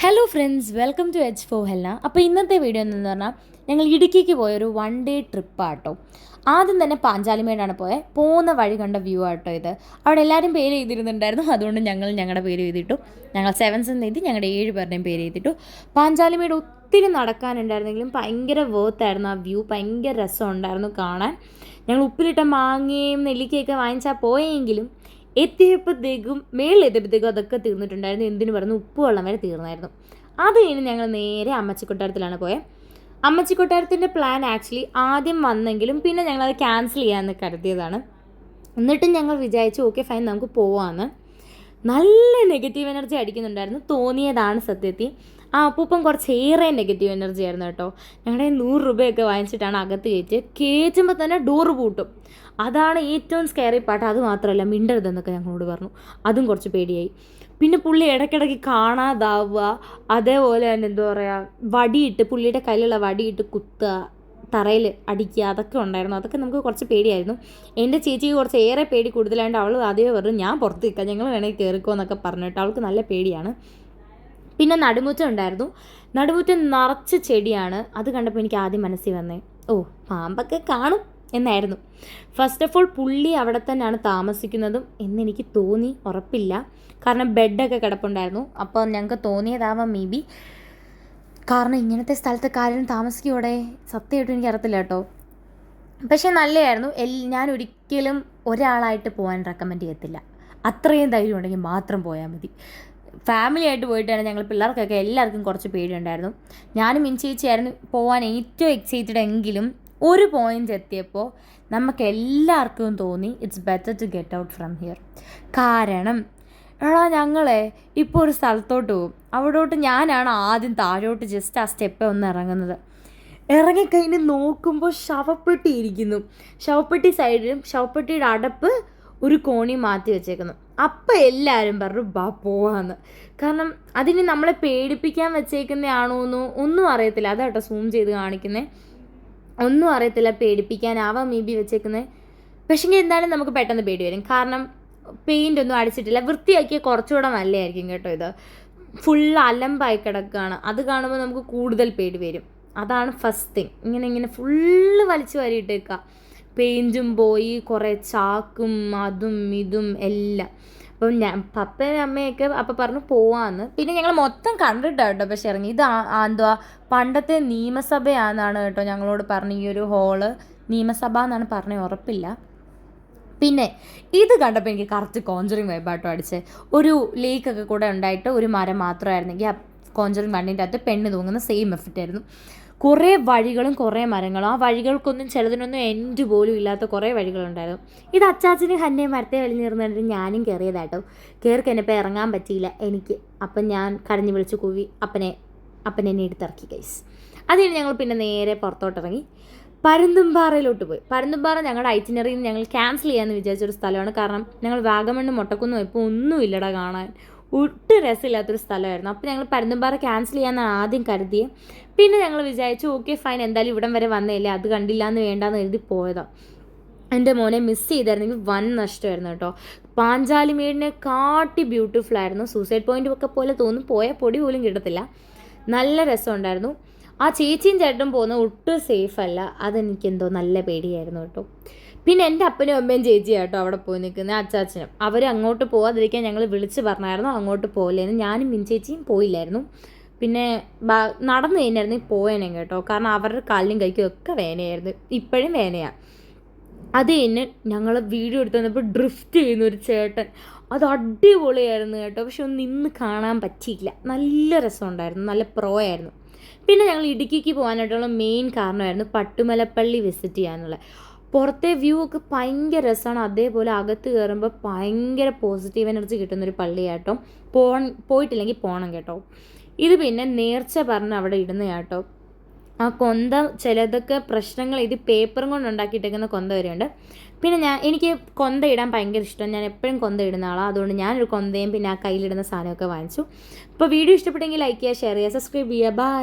Hello friends, welcome to H for Helna. അപ്പോൾ ഇന്നത്തെ video എന്ന് പറഞ്ഞാൽ ഞങ്ങൾ ഇടുക്കിക്ക് പോയൊരു 1 ഡേ ട്രിപ്പാട്ടോ. ആദ്യം തന്നെ പാഞ്ചാലിമേടാണ് പോയത്. പോകുന്ന വഴി കണ്ട വ്യൂ ആട്ടോ ഇത്. അവിടെ എല്ലാവരും പേര് എഴുതിയിരുന്നുണ്ടായിരുന്നു, അതുകൊണ്ട് ഞങ്ങളുടെ പേര് എഴുതിയിട്ടു. ഞങ്ങൾ 7 എഴുതി, ഞങ്ങളുടെ 7 പേരുടെയും പേര് എഴുതിയിട്ടു. പാഞ്ചാലിമേട് ഒത്തിരി നടക്കാനുണ്ടായിരുന്നെങ്കിലും ഭയങ്കര വേർത്തായിരുന്നു ആ വ്യൂ. ഭയങ്കര രസമുണ്ടായിരുന്നു കാണാൻ. ഞങ്ങൾ ഉപ്പിലിട്ട മാങ്ങയും നെല്ലിക്കയൊക്കെ വാങ്ങിച്ചാൽ പോയെങ്കിലും എത്തിയപ്പോഴത്തേക്കും മേളിലെത്തിയപ്പോഴത്തേക്കും അതൊക്കെ തീർന്നിട്ടുണ്ടായിരുന്നു. എന്തിനു പറഞ്ഞു, ഉപ്പ് വെള്ളം വരെ തീർന്നായിരുന്നു. അത് കഴിഞ്ഞ് ഞങ്ങൾ നേരെ അമ്മച്ചിക്കൊട്ടാരത്തിലാണ് പോയത്. അമ്മച്ചിക്കൊട്ടാരത്തിൻ്റെ പ്ലാൻ ആക്ച്വലി ആദ്യം വന്നെങ്കിലും പിന്നെ ഞങ്ങളത് ക്യാൻസൽ ചെയ്യാമെന്ന് കരുതിയതാണ്. എന്നിട്ടും ഞങ്ങൾ വിചാരിച്ചു ഓക്കെ ഫൈൻ നമുക്ക് പോവാമെന്ന്. നല്ല നെഗറ്റീവ് എനർജി അടിക്കുന്നുണ്ടായിരുന്നു, തോന്നിയതാണ് സത്യത്തിൽ. ആ അപ്പൂപ്പൻ കുറച്ചേറെ നെഗറ്റീവ് എനർജി ആയിരുന്നു കേട്ടോ. ഞങ്ങളുടെ 100 രൂപയൊക്കെ വാങ്ങിച്ചിട്ടാണ് അകത്ത് കയറ്റുമ്പോൾ തന്നെ ഡോറ് പൂട്ടും. അതാണ് ഏറ്റവും സ്കെയറി പാട്ട്. അത് മാത്രമല്ല മിണ്ടരുതെന്നൊക്കെ ഞങ്ങളോട് പറഞ്ഞു, അതും കുറച്ച് പേടിയായി. പിന്നെ പുള്ളി ഇടയ്ക്കിടയ്ക്ക് കാണാതാവുക, അതേപോലെ തന്നെ എന്താ പറയുക, വടിയിട്ട് പുള്ളിയുടെ കയ്യിലുള്ള വടിയിട്ട് കുത്തുക, തറയിൽ അടിക്കുക, അതൊക്കെ ഉണ്ടായിരുന്നു. അതൊക്കെ നമുക്ക് കുറച്ച് പേടിയായിരുന്നു. എൻ്റെ ചേച്ചിക്ക് കുറച്ച് ഏറെ പേടി കൂടുതലായതുകൊണ്ട് അവൾ ആദ്യമേ പറഞ്ഞു ഞാൻ പുറത്ത് നിൽക്കാം, ഞങ്ങൾ വേണമെങ്കിൽ കയറിക്കോ എന്നൊക്കെ പറഞ്ഞിട്ട് അവൾക്ക് നല്ല പേടിയാണ്. പിന്നെ നടുമുറ്റം ഉണ്ടായിരുന്നു. നടുമുറ്റം നിറച്ച് ചെടിയാണ്. അത് കണ്ടപ്പോൾ എനിക്ക് ആദ്യം മനസ്സിൽ വന്നേ ഓ പാമ്പൊക്കെ കാണും എന്നായിരുന്നു. ഫസ്റ്റ് ഓഫ് ഓൾ പുള്ളി അവിടെ തന്നെയാണ് താമസിക്കുന്നതും എന്നെനിക്ക് തോന്നി, ഉറപ്പില്ല. കാരണം ബെഡൊക്കെ കിടപ്പുണ്ടായിരുന്നു. അപ്പോൾ ഞങ്ങൾക്ക് തോന്നിയതാവാം മേ ബി. കാരണം ഇങ്ങനത്തെ സ്ഥലത്ത് കാര്യം താമസിക്കൂടെ, സത്യമായിട്ടും എനിക്ക് അറിയത്തില്ല കേട്ടോ. പക്ഷേ നല്ലതായിരുന്നു. ഞാൻ ഒരിക്കലും ഒരാളായിട്ട് പോകാൻ റെക്കമെൻഡ് ചെയ്യത്തില്ല. അത്രയും ധൈര്യം ഉണ്ടെങ്കിൽ മാത്രം പോയാൽ മതി. ഫാമിലി ആയിട്ട് പോയിട്ടാണ് ഞങ്ങൾ. പിള്ളേർക്കൊക്കെ എല്ലാവർക്കും കുറച്ച് പേടിയുണ്ടായിരുന്നു. ഞാനും മിൻചേച്ചിയായിരുന്നു പോകാൻ ഏറ്റവും എക്സൈറ്റഡ്. എങ്കിലും ഒരു പോയിന്റ് എത്തിയപ്പോൾ നമുക്ക് എല്ലാവർക്കും തോന്നി it's better to get out from here. കാരണം ഞങ്ങളെ ഇപ്പോൾ ഒരു സ്ഥലത്തോട്ട് പോകും. അവിടോട്ട് ഞാനാണ് ആദ്യം താഴോട്ട് ജസ്റ്റ് ആ സ്റ്റെപ്പ് ഒന്ന് ഇറങ്ങുന്നത്. ഇറങ്ങിക്കഴിഞ്ഞ് നോക്കുമ്പോൾ ശവപ്പെട്ടി ഇരിക്കുന്നു. ശവപ്പെട്ടി സൈഡിലും ശവപ്പെട്ടിയുടെ അടപ്പ് ഒരു കോണി മാറ്റി വെച്ചേക്കുന്നു. അപ്പം എല്ലാവരും പറഞ്ഞു ബാ പോവാന്ന്. കാരണം അതിന് നമ്മളെ പേടിപ്പിക്കാൻ വെച്ചേക്കുന്നതാണോന്നോ ഒന്നും അറിയത്തില്ല. അതാട്ടോ സൂം ചെയ്ത് കാണിക്കുന്നത്. ഒന്നും അറിയത്തില്ല, പേടിപ്പിക്കാനാവാം മേ ബി വെച്ചേക്കുന്നത്. പക്ഷേ എന്തായാലും നമുക്ക് പെട്ടെന്ന് പേടി വരും. കാരണം പെയിൻ്റ് ഒന്നും അടിച്ചിട്ടില്ല. വൃത്തിയാക്കിയ കുറച്ചുകൂടെ നല്ലതായിരിക്കും കേട്ടോ. ഇത് ഫുൾ അലമ്പായി കിടക്കുകയാണ്. അത് കാണുമ്പോൾ നമുക്ക് കൂടുതൽ പേടി വരും. അതാണ് ഫസ്റ്റ് തിങ്. ഇങ്ങനെ ഫുള്ള് വലിച്ചു വാരിയിട്ടേക്കുക. പെയിൻറ്റും പോയി, കുറേ ചാക്കും അതും ഇതും എല്ലാം. അപ്പം പപ്പയും അമ്മയൊക്കെ അപ്പം പറഞ്ഞു പോവാന്ന്. പിന്നെ ഞങ്ങൾ മൊത്തം കണ്ടിട്ടാണ് പക്ഷെ ഇറങ്ങി. ഇത് എന്തുവാ പണ്ടത്തെ നിയമസഭയാണെന്നാണ് കേട്ടോ ഞങ്ങളോട് പറഞ്ഞു. ഈ ഒരു ഹോള് നിയമസഭ എന്നാണ് പറഞ്ഞത്, ഉറപ്പില്ല. പിന്നെ ഇത് കണ്ടപ്പോൾ എനിക്ക് കറക്റ്റ് കോഞ്ചറിങ് വൈബാട്ടോ അടിച്ചത്. ഒരു ലേക്കൊക്കെ കൂടെ ഉണ്ടായിട്ട് ഒരു മരം മാത്രമായിരുന്നെങ്കിൽ ആ കോഞ്ചറിങ് വണ്ടിൻ്റെ അകത്ത് പെണ്ണ് തൂങ്ങുന്ന സെയിം എഫക്റ്റ് ആയിരുന്നു. കുറേ വഴികളും കുറേ മരങ്ങളും. ആ വഴികൾക്കൊന്നും ചിലതിനൊന്നും എൻഡ് പോലും ഇല്ലാത്ത കുറേ വഴികളുണ്ടായിരുന്നു. ഇത് അച്ചാച്ചന് ഹന്നെ മരത്തെ വലിഞ്ഞിരുന്നിട്ട് ഞാനും കയറിയതാട്ടോ. കയറി കഴിഞ്ഞപ്പോൾ ഇറങ്ങാൻ പറ്റിയില്ല എനിക്ക്. അപ്പം ഞാൻ കരഞ്ഞു വിളിച്ച് കൂവി അപ്പനെന്നെ എടുത്തിറക്കി ഗൈസ്. അതിന് ഞങ്ങൾ പിന്നെ നേരെ പുറത്തോട്ടിറങ്ങി പരുന്തുംപാറയിലോട്ട് പോയി. പരുന്തുംപാറ ഞങ്ങളുടെ ഐറ്റിനറിയിൽ നിന്ന് ഞങ്ങൾ ക്യാൻസൽ ചെയ്യാമെന്ന് വിചാരിച്ചൊരു സ്ഥലമാണ്. കാരണം ഞങ്ങൾ വാഗമണ്ണ് മൊട്ടക്കുന്ന് പോയപ്പോൾ ഒന്നുമില്ലടാ കാണാൻ, ഒട്ടും രസമില്ലാത്തൊരു സ്ഥലമായിരുന്നു. അപ്പോൾ ഞങ്ങൾ പരുന്തുംപാറ ക്യാൻസൽ ചെയ്യാമെന്നാണ് ആദ്യം കരുതിയത്. പിന്നെ ഞങ്ങൾ വിചാരിച്ചു ഓക്കെ ഫൈൻ, എന്തായാലും ഇവിടം വരെ വന്നതല്ലേ, അത് കണ്ടില്ല എന്ന് വേണ്ടാന്ന് എഴുതി പോയതാണ്. എൻ്റെ മോനെ മിസ് ചെയ്തായിരുന്നെങ്കിൽ വൻ നഷ്ടമായിരുന്നു കേട്ടോ. പാഞ്ചാലിമേടിനെ കാട്ടി ബ്യൂട്ടിഫുൾ ആയിരുന്നു. സൂസൈഡ് പോയിൻ്റ് ഒക്കെ പോലെ തോന്നും, പോയ പൊടി പോലും കിട്ടത്തില്ല. നല്ല രസമുണ്ടായിരുന്നു. ആ ചേച്ചിയും ചേട്ടനും പോകുന്നത് ഒട്ടും സേഫ് അല്ല. അതെനിക്കെന്തോ നല്ല പേടിയായിരുന്നു കേട്ടോ. പിന്നെ എൻ്റെ അപ്പനും അമ്മയും ചേച്ചിയാണ് കേട്ടോ അവിടെ പോയി നിൽക്കുന്നത്, അച്ചാച്ചനും. അവർ അങ്ങോട്ട് പോകാതിരിക്കാൻ ഞങ്ങൾ വിളിച്ച് പറഞ്ഞായിരുന്നു അങ്ങോട്ട് പോകില്ലായിരുന്നു. ഞാനും മിൻചേച്ചിയും പോയില്ലായിരുന്നു. പിന്നെ നടന്നു കഴിഞ്ഞായിരുന്നു പോയേനെ കേട്ടോ. കാരണം അവരുടെ കാലിനും കൈക്കും ഒക്കെ വേനയായിരുന്നു, ഇപ്പോഴും വേനയാണ്. അത് കഴിഞ്ഞ് ഞങ്ങൾ വീഡിയോ എടുത്ത് വന്നപ്പോൾ ഡ്രിഫ്റ്റ് ചെയ്യുന്ന ഒരു ചേട്ടൻ, അത് അടിപൊളിയായിരുന്നു കേട്ടോ. പക്ഷെ ഒന്ന് നിന്ന് കാണാൻ പറ്റിയില്ല. നല്ല രസമുണ്ടായിരുന്നു, നല്ല പ്രോ ആയിരുന്നു. പിന്നെ ഞങ്ങൾ ഇടുക്കിക്ക് പോകാനായിട്ടുള്ള മെയിൻ കാരണമായിരുന്നു പട്ടുമലപ്പള്ളി വിസിറ്റ് ചെയ്യാനുള്ള. പുറത്തെ വ്യൂ ഒക്കെ ഭയങ്കര രസമാണ്. അതേപോലെ അകത്ത് കയറുമ്പോൾ ഭയങ്കര പോസിറ്റീവ് എനർജി കിട്ടുന്നൊരു പള്ളിയാട്ടോ. പോയിട്ടില്ലെങ്കിൽ പോകണം കേട്ടോ. ഇത് പിന്നെ നേർച്ച പറഞ്ഞ് അവിടെ ഇടുന്ന കേട്ടോ. ആ കൊന്ത ചിലതൊക്കെ പ്രശ്നങ്ങൾ, ഇത് പേപ്പറും കൊണ്ട് ഉണ്ടാക്കിയിട്ടേക്കുന്ന കൊന്ത വരെയുണ്ട്. പിന്നെ എനിക്ക് കൊന്ത ഇടാൻ ഭയങ്കര ഇഷ്ടം. ഞാൻ എപ്പോഴും കൊന്ത ഇടുന്ന ആളാണ്. അതുകൊണ്ട് ഞാനൊരു കൊന്തയും പിന്നെ ആ കയ്യിലിടുന്ന സാധനമൊക്കെ വാങ്ങിച്ചു. അപ്പോൾ വീഡിയോ ഇഷ്ടപ്പെട്ടെങ്കിൽ ലൈക്ക് ചെയ്യുക, ഷെയർ ചെയ്യുക, സബ്സ്ക്രൈബ് ചെയ്യുക. ബൈ.